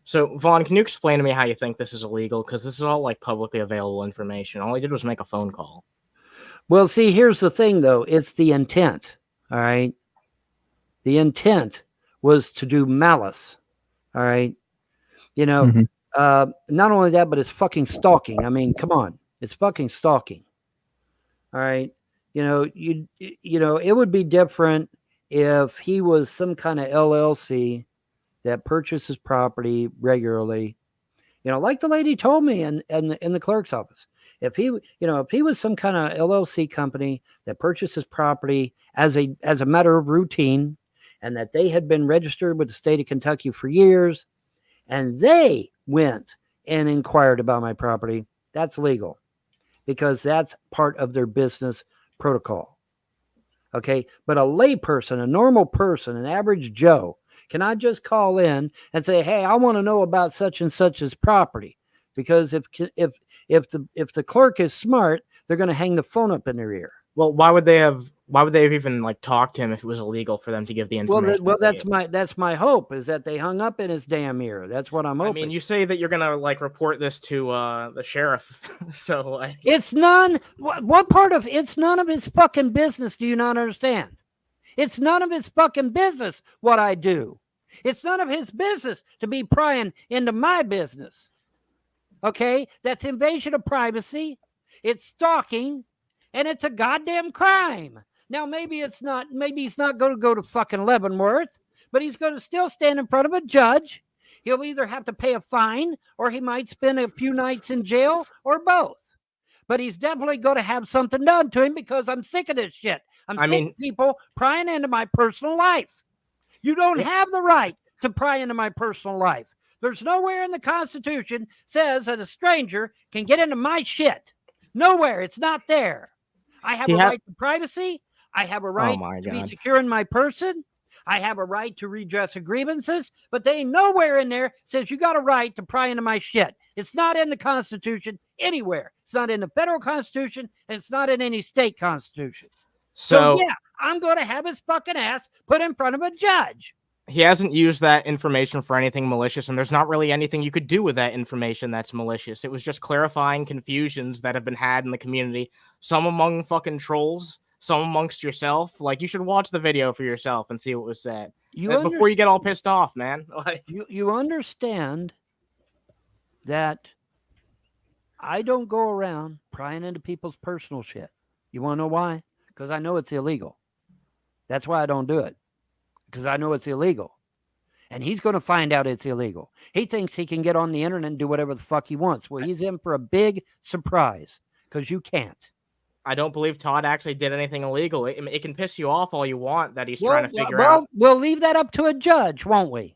So, Vaughn, can you explain to me how you think this is illegal? Because this is all like publicly available information. All he did was make a phone call. Well, see, here's the thing, though. It's the intent. All right. The intent was to do malice. All right. You know, not only that, but it's fucking stalking. I mean, come on. It's fucking stalking. All right. It would be different if he was some kind of LLC that purchases property regularly. Like the lady told me in the clerk's office. If he was some kind of LLC company that purchases property as a matter of routine, and that they had been registered with the state of Kentucky for years, and they went and inquired about my property, that's legal, because that's part of their business protocol. Okay, but a layperson, a normal person, an average Joe, cannot just call in and say, "Hey, I want to know about such and such's property," because if the clerk is smart, they're going to hang the phone up in their ear. Well, why would they have even like talked to him if it was illegal for them to give the information? Well, that's my hope, is that they hung up in his damn ear. That's what I'm hoping. I mean, you say that you're gonna like report this to the sheriff, so it's none. What part of it's none of his fucking business? Do you not understand? It's none of his fucking business what I do. It's none of his business to be prying into my business. Okay, that's invasion of privacy. It's stalking. And it's a goddamn crime. Now, maybe he's not going to go to fucking Leavenworth, but he's going to still stand in front of a judge. He'll either have to pay a fine, or he might spend a few nights in jail, or both. But he's definitely going to have something done to him, because I'm sick of this shit. I'm sick of people prying into my personal life. You don't have the right to pry into my personal life. There's nowhere in the Constitution says that a stranger can get into my shit. Nowhere. It's not there. I have a right to privacy. I have a right to be secure in my person. I have a right to redress grievances, but they ain't nowhere in there says you got a right to pry into my shit. It's not in the Constitution anywhere. It's not in the federal Constitution, and it's not in any state constitution. So yeah, I'm going to have his fucking ass put in front of a judge. He hasn't used that information for anything malicious, and there's not really anything you could do with that information that's malicious. It was just clarifying confusions that have been had in the community, some among fucking trolls, some amongst yourself. Like, you should watch the video for yourself and see what was said before you get all pissed off, man. Like, you understand that I don't go around prying into people's personal shit. You want to know why? Because I know it's illegal. That's why I don't do it. Because I know it's illegal. And he's going to find out it's illegal. He thinks he can get on the internet and do whatever the fuck he wants. Well, he's in for a big surprise, because you can't. I don't believe Todd actually did anything illegal. It can piss you off all you want that he's trying to figure out. We'll leave that up to a judge, won't we?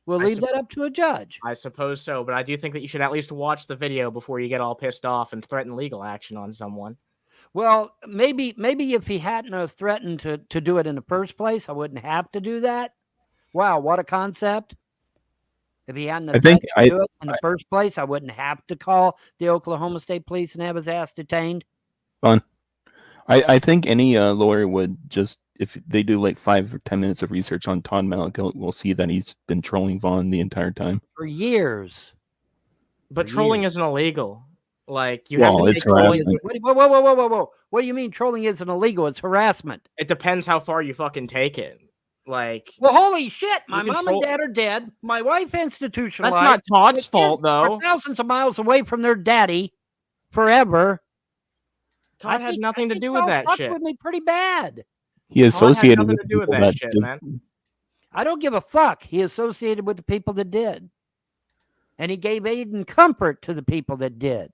We'll leave that up to a judge. I suppose so, but I do think that you should at least watch the video before you get all pissed off and threaten legal action on someone. Well, maybe if he hadn't threatened to do it in the first place, I wouldn't have to do that. Wow, what a concept. If he hadn't threatened to do it in the first place, I wouldn't have to call the Oklahoma State Police and have his ass detained. Fun. I think any lawyer would just, if they do like 5 or 10 minutes of research on Todd Mallick, will see that he's been trolling Vaughn the entire time. For years. But trolling isn't illegal. Like, you have to take harassment. Whoa. What do you mean trolling isn't illegal? It's harassment. It depends how far you fucking take it. Like, well, holy shit, my mom and dad are dead. My wife institutionalized. That's not Todd's fault, though. Thousands of miles away from their daddy forever. Todd had nothing to do with that shit. With me pretty bad. He associated with people that shit, man. I don't give a fuck. He associated with the people that did. And he gave aid and comfort to the people that did.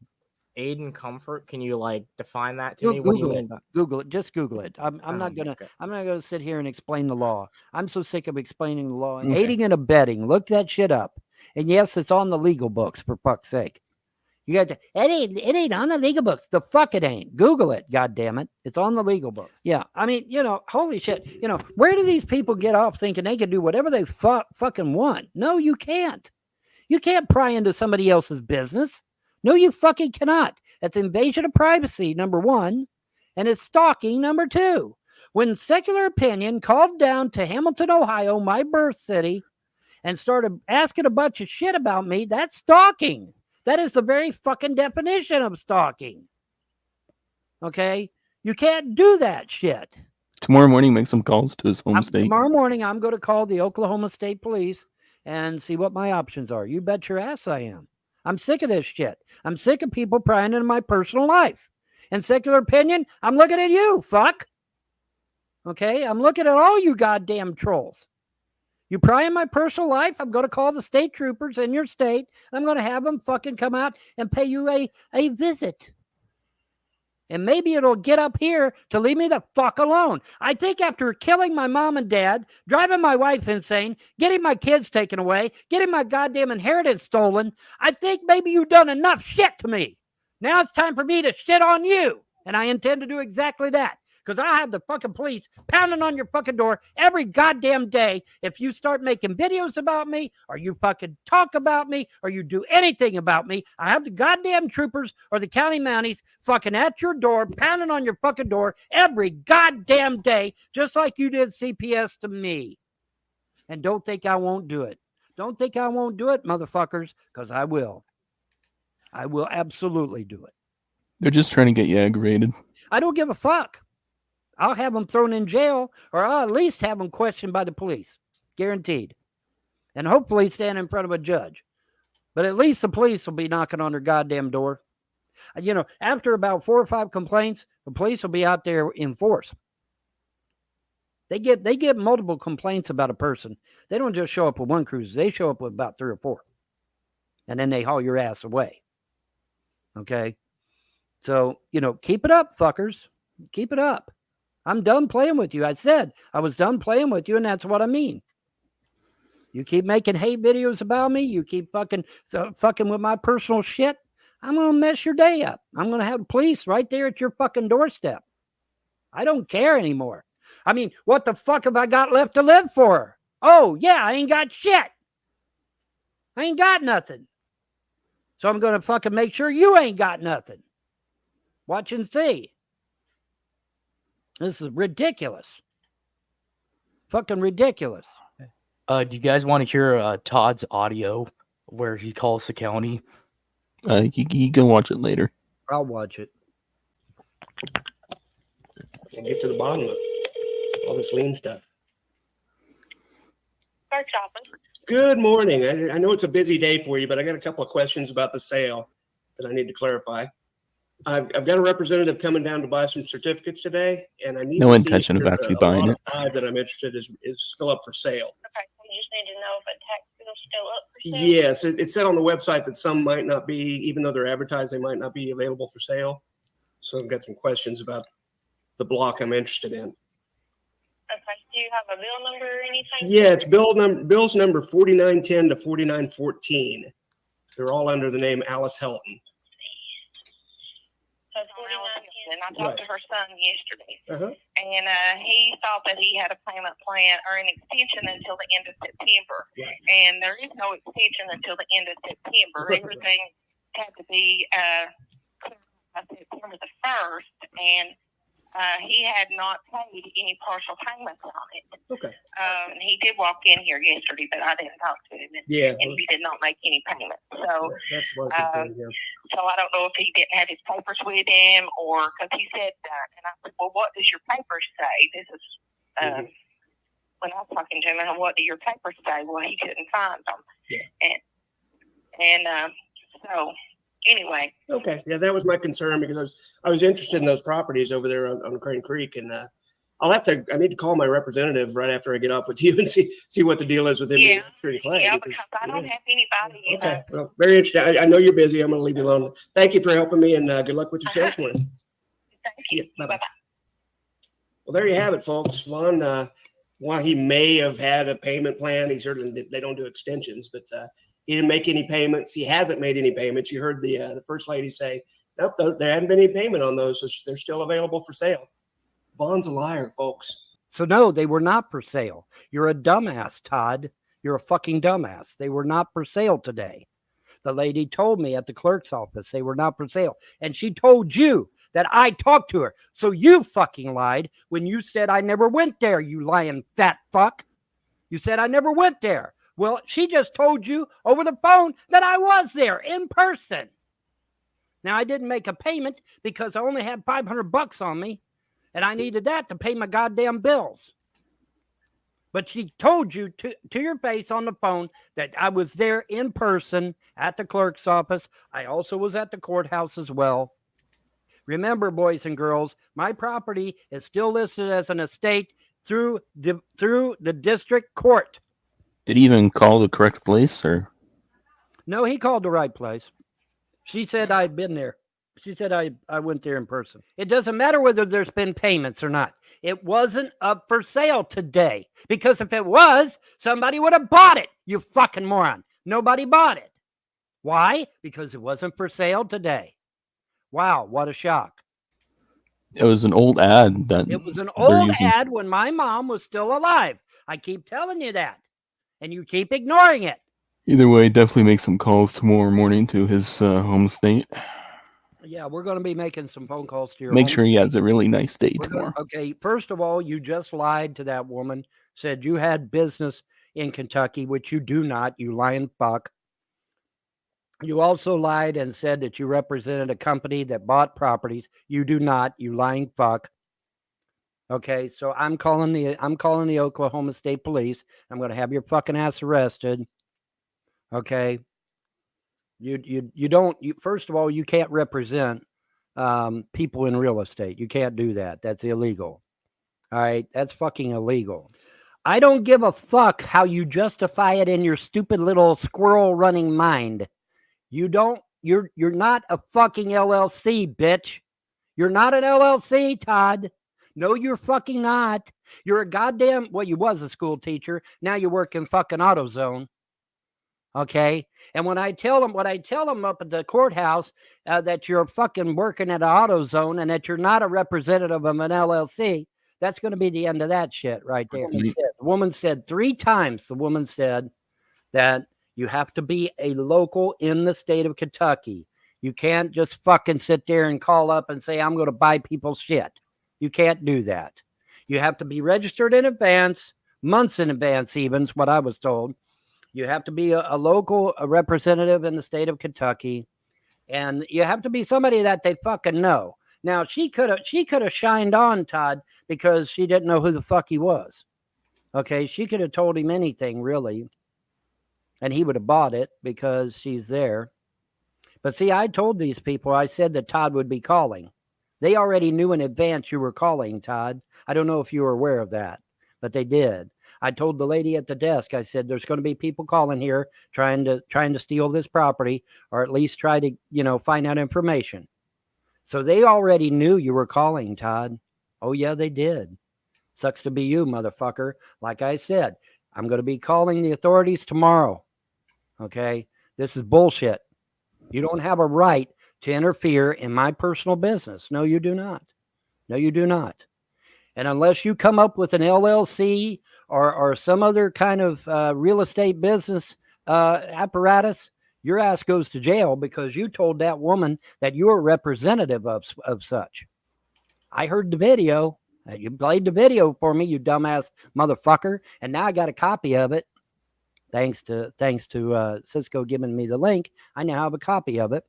Aid and comfort? Can you like define that to me? Google it. Google it. Just Google it. I'm not gonna sit here and explain the law. I'm so sick of explaining the law. Okay. Aiding and abetting. Look that shit up. And yes, it's on the legal books, for fuck's sake. You got to, it ain't on the legal books. The fuck it ain't. Google it, God damn it. It's on the legal books. Yeah. I mean, holy shit. Where do these people get off thinking they can do whatever they fucking want? No, you can't. You can't pry into somebody else's business. No, you fucking cannot. That's invasion of privacy, number one, and it's stalking, number two. When Secular Opinion called down to Hamilton, Ohio, my birth city, and started asking a bunch of shit about me, that's stalking. That is the very fucking definition of stalking. Okay? You can't do that shit. Tomorrow morning, make some calls to his home state. Tomorrow morning, I'm going to call the Oklahoma State Police and see what my options are. You bet your ass I am. I'm sick of this shit. I'm sick of people prying into my personal life. In secular opinion, I'm looking at you, fuck. Okay? I'm looking at all you goddamn trolls. You pry in my personal life, I'm going to call the state troopers in your state, and I'm going to have them fucking come out and pay you a visit. And maybe it'll get up here to leave me the fuck alone. I think after killing my mom and dad, driving my wife insane, getting my kids taken away, getting my goddamn inheritance stolen, I think maybe you've done enough shit to me. Now it's time for me to shit on you. And I intend to do exactly that. Because I'll have the fucking police pounding on your fucking door every goddamn day if you start making videos about me, or you fucking talk about me, or you do anything about me. I have the goddamn troopers or the county mounties fucking at your door, pounding on your fucking door every goddamn day, just like you did CPS to me. And don't think I won't do it. Don't think I won't do it, motherfuckers, because I will. I will absolutely do it. They're just trying to get you aggravated. I don't give a fuck. I'll have them thrown in jail, or I'll at least have them questioned by the police. Guaranteed. And hopefully stand in front of a judge. But at least the police will be knocking on their goddamn door. You know, after about 4 or 5 complaints, the police will be out there in force. They get multiple complaints about a person. They don't just show up with one cruiser. They show up with about 3 or 4. And then they haul your ass away. Okay? So, you know, keep it up, fuckers. Keep it up. I'm done playing with you. I said I was done playing with you, and that's what I mean. You keep making hate videos about me. You keep fucking with my personal shit. I'm going to mess your day up. I'm going to have the police right there at your fucking doorstep. I don't care anymore. I mean, what the fuck have I got left to live for? Oh, yeah, I ain't got shit. I ain't got nothing. So I'm going to fucking make sure you ain't got nothing. Watch and see. This is ridiculous. Fucking ridiculous. Do you guys want to hear Todd's audio where he calls the county? You can watch it later. I'll watch it. And get to the bottom of all this lien stuff. Clerk's office. Good morning. I know it's a busy day for you, but I got a couple of questions about the sale that I need to clarify. I've got a representative coming down to buy some certificates today, and I need No to intention see of actually buying it. Five that I'm interested is still up for sale. Okay, so you just need to know if a tax bill's still up for sale. Yes, it said on the website that some might not be, even though they're advertised, they might not be available for sale. So I've got some questions about the block I'm interested in. Okay, do you have a bill number or anything? Yeah, it's bills number 4910 to 4914. They're all under the name Alice Helton. So 4910, and I talked to her son yesterday, Uh-huh. and he thought that he had a payment plan or an extension until the end of September. Right. And there is no extension until the end of September. Everything had to be September the 1st, and he had not paid any partial payments on it. Okay. He did walk in here yesterday, but I didn't talk to him, and he did not make any payments. So, that's what I was thinking, so I don't know if he didn't have his papers with him, or because he said, and I said, well, what does your papers say? This is when I was talking to him, and what do your papers say? Well, he couldn't find them. Yeah. And so. Anyway. Okay. Yeah, that was my concern because I was interested in those properties over there on Crane Creek, and I need to call my representative right after I get off with you and see what the deal is with him. Yeah. Clay, Yeah, because I don't have anybody. Okay. Well, very interesting. I know you're busy. I'm going to leave you alone. Thank you for helping me, and good luck with your sales morning. Thank you. Yeah, bye-bye. Well, there you have it, folks. Lon, while he may have had a payment plan, they don't do extensions, but he didn't make any payments. He hasn't made any payments. You heard the first lady say, nope, there hadn't been any payment on those, so they're still available for sale. Vaughn's a liar, folks. So no, they were not for sale. You're a dumbass, Todd. You're a fucking dumbass. They were not for sale today. The lady told me at the clerk's office they were not for sale. And she told you that I talked to her. So you fucking lied when you said I never went there, you lying fat fuck. You said I never went there. Well, she just told you over the phone that I was there in person. Now, I didn't make a payment because I only had $500 on me, and I needed that to pay my goddamn bills. But she told you to your face on the phone that I was there in person at the clerk's office. I also was at the courthouse as well. Remember, boys and girls, my property is still listed as an estate through the district court. Did he even call the correct place, or? No, he called the right place. She said I'd been there. She said I went there in person. It doesn't matter whether there's been payments or not. It wasn't up for sale today. Because if it was, somebody would have bought it, you fucking moron. Nobody bought it. Why? Because it wasn't for sale today. Wow, what a shock. It was an old ad that It was an they're old using. ad when my mom was still alive. I keep telling you that. And you keep ignoring it. Either way, definitely make some calls tomorrow morning to his home state. Yeah, we're going to be making some phone calls to your Make home. sure he has a really nice day tomorrow. Okay, first of all, you just lied to that woman, said you had business in Kentucky, which you do not, you lying fuck. You also lied and said that you represented a company that bought properties. You do not, you lying fuck. Okay, so I'm calling the Oklahoma State Police. I'm going to have your fucking ass arrested. Okay. First of all, you can't represent people in real estate. You can't do that. That's illegal. All right. That's fucking illegal. I don't give a fuck how you justify it in your stupid little squirrel running mind. You're not a fucking LLC, bitch. You're not an LLC, Todd. No, you're fucking not. You're a goddamn, well, you was a school teacher. Now you work in fucking AutoZone. Okay. And when I tell them up at the courthouse that you're fucking working at an AutoZone and that you're not a representative of an LLC, that's going to be the end of that shit right there. The woman said 3 times, the woman said that you have to be a local in the state of Kentucky. You can't just fucking sit there and call up and say, I'm going to buy people's shit. You can't do that. You have to be registered in advance, months in advance, even is what I was told. You have to be a local representative in the state of Kentucky, and you have to be somebody that they fucking know. Now, she could have shined on Todd because she didn't know who the fuck he was. Okay, she could have told him anything, really, and he would have bought it because she's there. But see, I told these people, I said that Todd would be calling. They already knew in advance you were calling, Todd. I don't know if you were aware of that, but they did. I told the lady at the desk, I said, there's going to be people calling here trying to steal this property, or at least try to, find out information. So they already knew you were calling, Todd. Oh, yeah, they did. Sucks to be you, motherfucker. Like I said, I'm going to be calling the authorities tomorrow. Okay? This is bullshit. You don't have a right to interfere in my personal business. No, you do not. No, you do not. And unless you come up with an LLC or some other kind of real estate business apparatus, your ass goes to jail because you told that woman that you're a representative of such. I heard the video. You played the video for me, you dumbass motherfucker. And now I got a copy of it. Thanks to Cisco giving me the link, I now have a copy of it.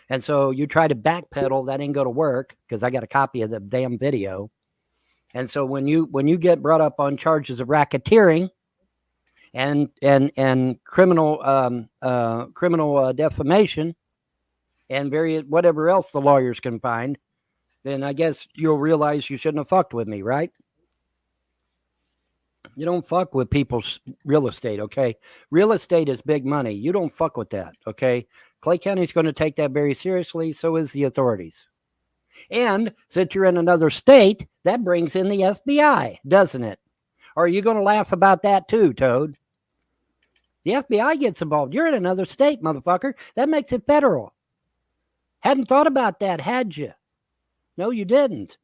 And so you try to backpedal, that ain't going to work because I got a copy of the damn video. And so when you get brought up on charges of racketeering and criminal defamation and whatever else the lawyers can find, then I guess you'll realize you shouldn't have fucked with me, right? You don't fuck with people's real estate, okay? Real estate is big money. You don't fuck with that, okay? Clay County's going to take that very seriously. So is the authorities. And since you're in another state, that brings in the FBI, doesn't it? Or are you going to laugh about that too, Toad? The FBI gets involved. You're in another state, motherfucker. That makes it federal. Hadn't thought about that, had you? No, you didn't.